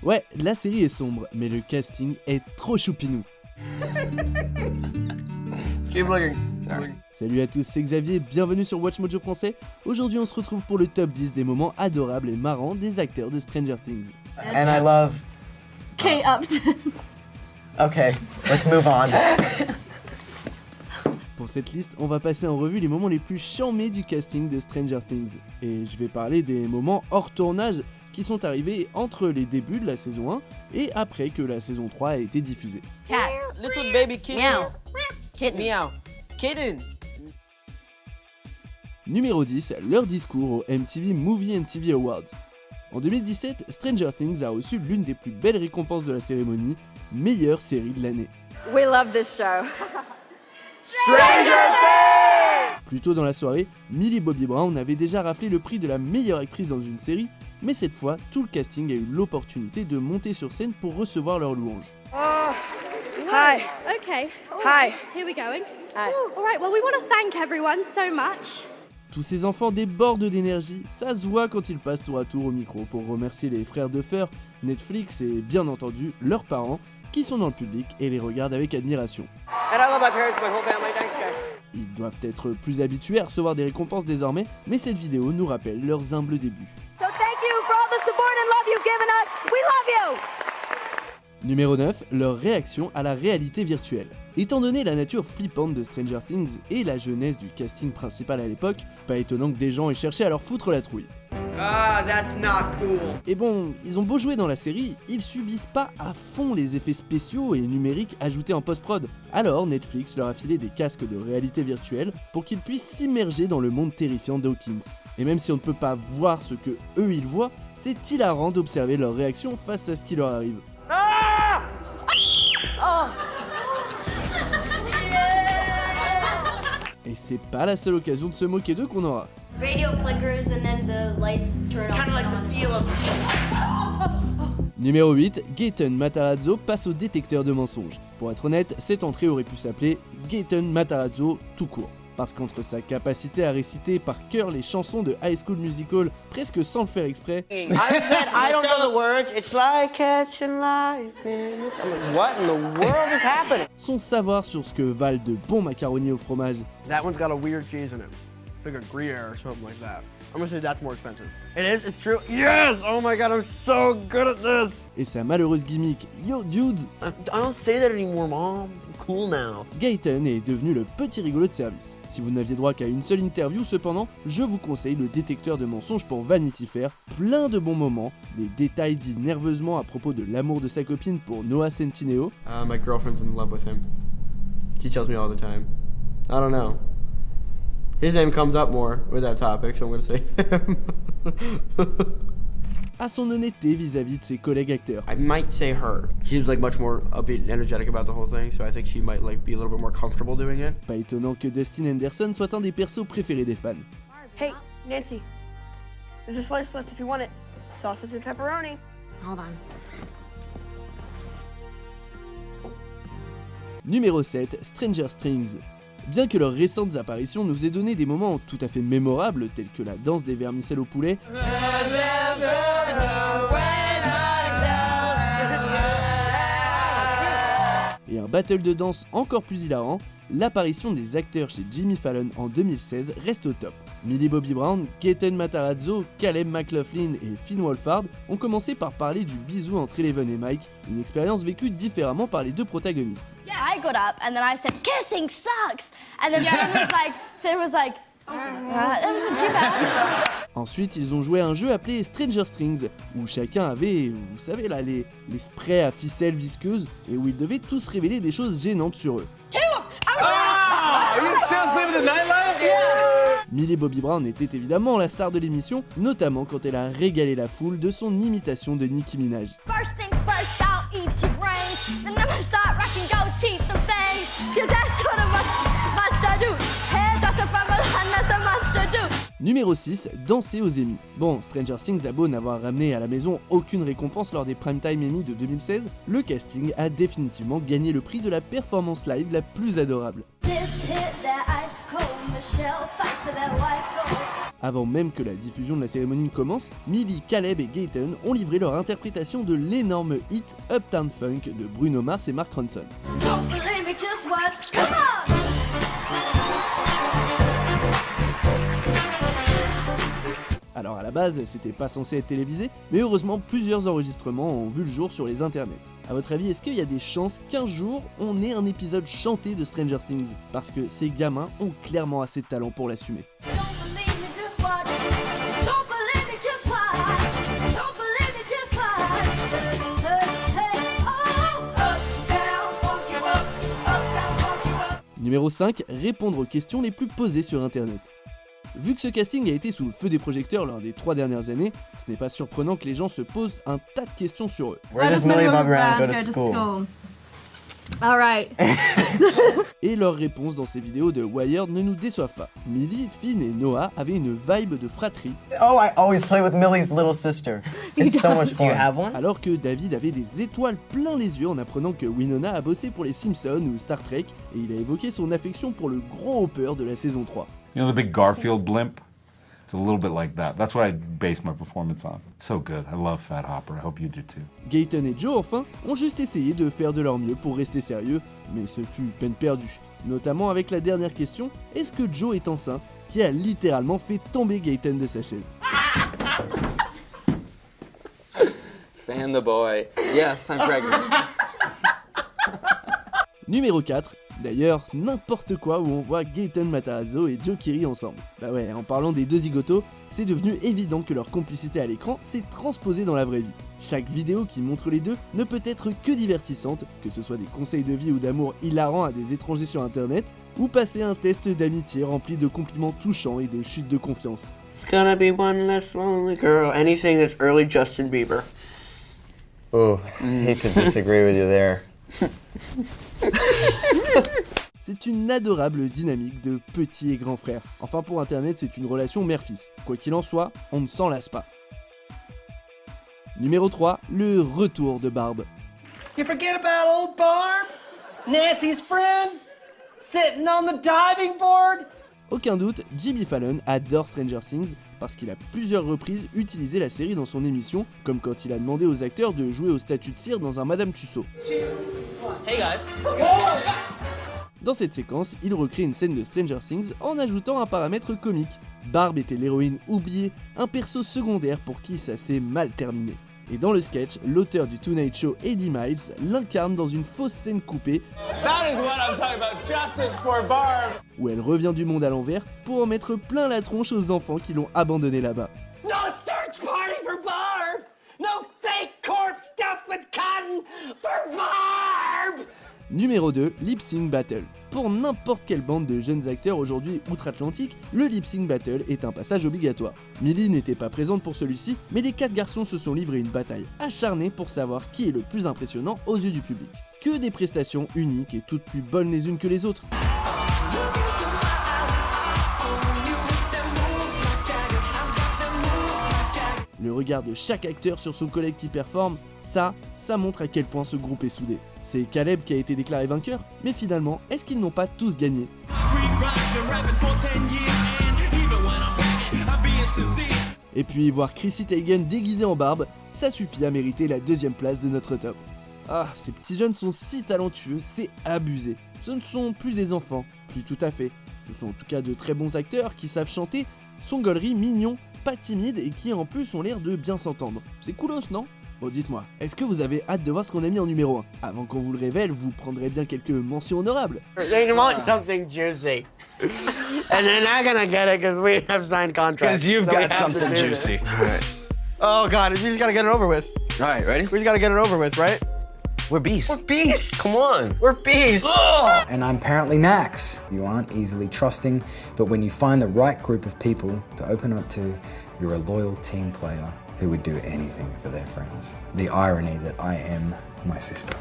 Ouais, la série est sombre, mais le casting est trop choupinou. Keep looking. Sorry. Salut à tous, c'est Xavier, bienvenue sur Watch Mojo français. Aujourd'hui on se retrouve pour le top 10 des moments adorables et marrants des acteurs de Stranger Things. And I love. Kate Upton. Okay, let's move on. Pour cette liste, on va passer en revue les moments les plus charmés du casting de Stranger Things. Et je vais parler des moments hors tournage qui sont arrivés entre les débuts de la saison 1 et après que la saison 3 a été diffusée. Cat. Little baby kitten. Meow. Kitten. Meow. Kitten. Numéro 10, leur discours au MTV Movie and TV Awards. En 2017, Stranger Things a reçu l'une des plus belles récompenses de la cérémonie, meilleure série de l'année. We love this show. Plus tôt dans la soirée, Millie Bobby Brown avait déjà raflé le prix de la meilleure actrice dans une série, mais cette fois, tout le casting a eu l'opportunité de monter sur scène pour recevoir leurs louanges. Hi. Okay. Hi. Here we going. Hi. All right. Well, we want to thank everyone so much. Tous ces enfants débordent d'énergie, ça se voit quand ils passent tour à tour au micro pour remercier les frères Duffer, Netflix et bien entendu leurs parents qui sont dans le public et les regardent avec admiration. And I love my parents, my whole family. Thanks, guys. Ils doivent être plus habitués à recevoir des récompenses désormais, mais cette vidéo nous rappelle leurs humbles débuts. So thank you for all the support and love you've given us. We love you. Numéro 9, leur réaction à la réalité virtuelle. Étant donné la nature flippante de Stranger Things et la jeunesse du casting principal à l'époque, pas étonnant que des gens aient cherché à leur foutre la trouille. Ah, that's not cool. Et bon, ils ont beau jouer dans la série, ils subissent pas à fond les effets spéciaux et numériques ajoutés en post-prod. Alors Netflix leur a filé des casques de réalité virtuelle pour qu'ils puissent s'immerger dans le monde terrifiant d'Hawkins. Et même si on ne peut pas voir ce que eux ils voient, c'est hilarant d'observer leur réaction face à ce qui leur arrive. Et c'est pas la seule occasion de se moquer d'eux qu'on aura. Radio flickers and then the lights turn off. Kind of like the feel of. Numéro 8, Gaten Matarazzo passe au détecteur de mensonges. Pour être honnête, cette entrée aurait pu s'appeler Gaten Matarazzo tout court. Parce qu'entre sa capacité à réciter par cœur les chansons de High School Musical presque sans le faire exprès, I said I don't know the words. It's like catching lightning. I'm like, what in the world is happening? son savoir sur ce que valent de bons macaronis au fromage, That one's got a weird cheese in it. Like a Gruyere or something like that. I'm gonna say that's more expensive. It is? It's true? Yes! Oh my god, I'm so good at this! et sa malheureuse gimmick Yo dudes, I don't say that anymore, Mom. I'm cool now. Gaten est devenu le petit rigolo de service. Si vous n'aviez droit qu'à une seule interview cependant, je vous conseille le détecteur de mensonges pour Vanity Fair, plein de bons moments, des détails dits nerveusement à propos de l'amour de sa copine pour Noah Centineo, My girlfriend's in love with him. She tells me all the time. I don't know. His name comes up more with that topic, so I'm gonna say him. à son honnêteté vis-à-vis de ses collègues acteurs. I might say her. She was like much more upbeat and energetic about the whole thing, so I think she might like be a little bit more comfortable doing it. Pas étonnant que Dustin Henderson soit un des persos préférés des fans. Hey, Nancy. There's a slice left if you want it. Sausage and pepperoni. Hold on. Numéro 7, Stranger Things. Bien que leurs récentes apparitions nous aient donné des moments tout à fait mémorables tels que la danse des vermicelles au poulet, et un battle de danse encore plus hilarant, l'apparition des acteurs chez Jimmy Fallon en 2016 reste au top. Millie Bobby Brown, Gaten Matarazzo, Caleb McLaughlin et Finn Wolfhard ont commencé par parler du bisou entre Eleven et Mike, une expérience vécue différemment par les deux protagonistes. I got up and then I said, "Kissing sucks," and then Finn was like, that wasn't too bad. Ensuite, ils ont joué à un jeu appelé Stranger Strings, où chacun avait, vous savez là, les sprays à ficelle visqueuse, et où ils devaient tous révéler des choses gênantes sur eux. Millie Bobby Brown était évidemment la star de l'émission, notamment quand elle a régalé la foule de son imitation de Nicki Minaj. First things first, I'll eat your brains, then I'ma start rocking gold teeth and fangs, 'cause that's what a monster do. Hairdresser from a land, that's a monster do. Numéro 6, danser aux Emmy. Bon, Stranger Things a beau n'avoir ramené à la maison aucune récompense lors des Primetime Emmy de 2016, le casting a définitivement gagné le prix de la performance live la plus adorable. Avant même que la diffusion de la cérémonie ne commence, Millie, Caleb et Gaëtan ont livré leur interprétation de l'énorme hit Uptown Funk de Bruno Mars et Mark Ronson. Don't believe me, just watch. Come on! Alors à la base, c'était pas censé être télévisé, mais heureusement plusieurs enregistrements ont vu le jour sur les internets. A votre avis, est-ce qu'il y a des chances qu'un jour on ait un épisode chanté de Stranger Things? Parce que ces gamins ont clairement assez de talent pour l'assumer. Don't believe me, just watch. Don't believe me, just watch. Don't believe me, just watch. Hey, hey, oh, uptown, funk you up, uptown, funk you up. Numéro 5, répondre aux questions les plus posées sur internet. Vu que ce casting a été sous le feu des projecteurs lors des 3 dernières années, ce n'est pas surprenant que les gens se posent un tas de questions sur eux. Where does Millie Bobby Brown go to school? All right. Et leurs réponses dans ces vidéos de Wired ne nous déçoivent pas. Millie, Finn et Noah avaient une vibe de fratrie, Oh, I always play with Millie's little sister. It's so much fun. Do you have one? alors que David avait des étoiles plein les yeux en apprenant que Winona a bossé pour les Simpsons ou Star Trek, et il a évoqué son affection pour le gros Hopper de la saison 3. You know the big Garfield blimp? It's a little bit like that. That's what I base my performance on. It's so good. I love Fat Hopper. I hope you do too. Gaëtan et Joe, enfin, ont juste essayé de faire de leur mieux pour rester sérieux, mais ce fut peine perdue. Notamment avec la dernière question, est-ce que Joe est enceint, qui a littéralement fait tomber Gaëtan de sa chaise. Fan the boy. Yes, I'm pregnant. Numéro 4, d'ailleurs, n'importe quoi où on voit Gaëtan Matarazzo et Joe Keery ensemble. Bah ouais, en parlant des deux zigotos, c'est devenu évident que leur complicité à l'écran s'est transposée dans la vraie vie. Chaque vidéo qui montre les deux ne peut être que divertissante, que ce soit des conseils de vie ou d'amour hilarants à des étrangers sur internet, ou passer un test d'amitié rempli de compliments touchants et de chutes de confiance. It's gonna be one less lonely girl. Anything that's early Justin Bieber. Oh, I hate to disagree with you there. C'est une adorable dynamique de petit et grand frère. Enfin pour internet, c'est une relation mère-fils. Quoi qu'il en soit, on ne s'en lasse pas. Numéro 3, le retour de Barb. You forget about old Barb? Nancy's friend? Sitting on the diving board? Aucun doute, Jimmy Fallon adore Stranger Things parce qu'il a plusieurs reprises utilisé la série dans son émission, comme quand il a demandé aux acteurs de jouer au statut de cire dans un Madame Tussauds. Hey guys. Dans cette séquence, il recrée une scène de Stranger Things en ajoutant un paramètre comique. Barb était l'héroïne oubliée, un perso secondaire pour qui ça s'est mal terminé. Et dans le sketch, l'auteur du Tonight Show, Eddie Miles, l'incarne dans une fausse scène coupée That is what I'm talking about, justice for Barb. Où elle revient du monde à l'envers pour en mettre plein la tronche aux enfants qui l'ont abandonné là-bas. No search party for Barb! No fake corpse stuffed with cotton for Barb! Numéro 2, Lip Sync Battle. Pour n'importe quelle bande de jeunes acteurs aujourd'hui outre-Atlantique, le Lip Sync Battle est un passage obligatoire. Millie n'était pas présente pour celui-ci, mais les 4 garçons se sont livrés une bataille acharnée pour savoir qui est le plus impressionnant aux yeux du public. Que des prestations uniques et toutes plus bonnes les unes que les autres. Le regard de chaque acteur sur son collègue qui performe, ça montre à quel point ce groupe est soudé. C'est Caleb qui a été déclaré vainqueur, mais finalement, est-ce qu'ils n'ont pas tous gagné? Et puis voir Chrissy Teigen déguisée en Barbe, ça suffit à mériter la 2e place de notre top. Ah, ces petits jeunes sont si talentueux, c'est abusé. Ce ne sont plus des enfants, plus tout à fait. Ce sont en tout cas de très bons acteurs qui savent chanter, sont gauleries, mignons, pas timides et qui en plus ont l'air de bien s'entendre. C'est coolos, non? Bon, dites-moi, est-ce que vous avez hâte de voir ce qu'on a mis en numéro 1? Avant qu'on vous le révèle, vous prendrez bien quelques mentions honorables. They want something juicy. And they're not gonna get it because we have signed contracts. Because you've so we got have to something do juicy. this. Oh god, we just gotta get it over with. Alright, ready? We just gotta get it over with, right? We're beasts. We're beasts. Come on. We're beasts. And I'm apparently Max. You aren't easily trusting, but when you find the right group of people to open up to, you're a loyal team player who would do anything for their friends. The irony that I am my sister.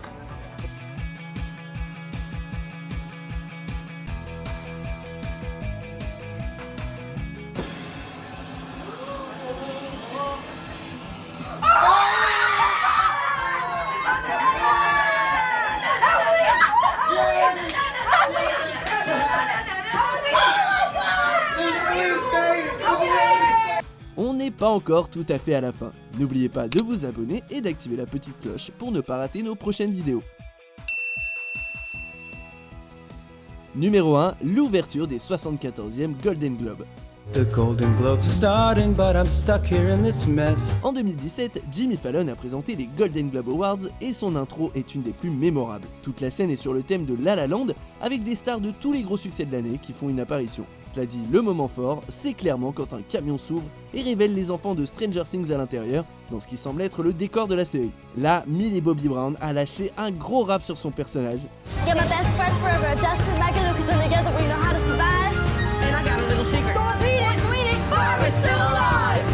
Oh my God! pas encore tout à fait à la fin. N'oubliez pas de vous abonner et d'activer la petite cloche pour ne pas rater nos prochaines vidéos. Numéro 1, l'ouverture des 74e Golden Globes. The Golden Globes are starting, but I'm stuck here in this mess. En 2017, Jimmy Fallon a présenté les Golden Globe Awards et son intro est une des plus mémorables. Toute la scène est sur le thème de La La Land avec des stars de tous les gros succès de l'année qui font une apparition. Cela dit, le moment fort, c'est clairement quand un camion s'ouvre et révèle les enfants de Stranger Things à l'intérieur, dans ce qui semble être le décor de la série. Là, Millie Bobby Brown a lâché un gros rap sur son personnage. Yeah, my best friends forever, Dustin, Megan, because then together we know how to survive. And I got a little secret. Don't read it, Barb is still alive!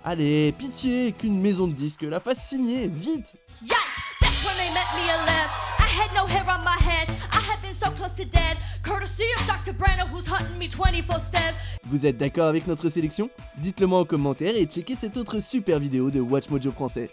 Allez, pitié, qu'une maison de disques la fasse signer, vite! Yes, that's when they met me a lab. I had no hair on my head. I had been so close to dead. Courtesy of Dr. Brenner who's hunting me 24/7. Vous êtes d'accord avec notre sélection? Dites-le moi en commentaire et checkez cette autre super vidéo de Watch Mojo français.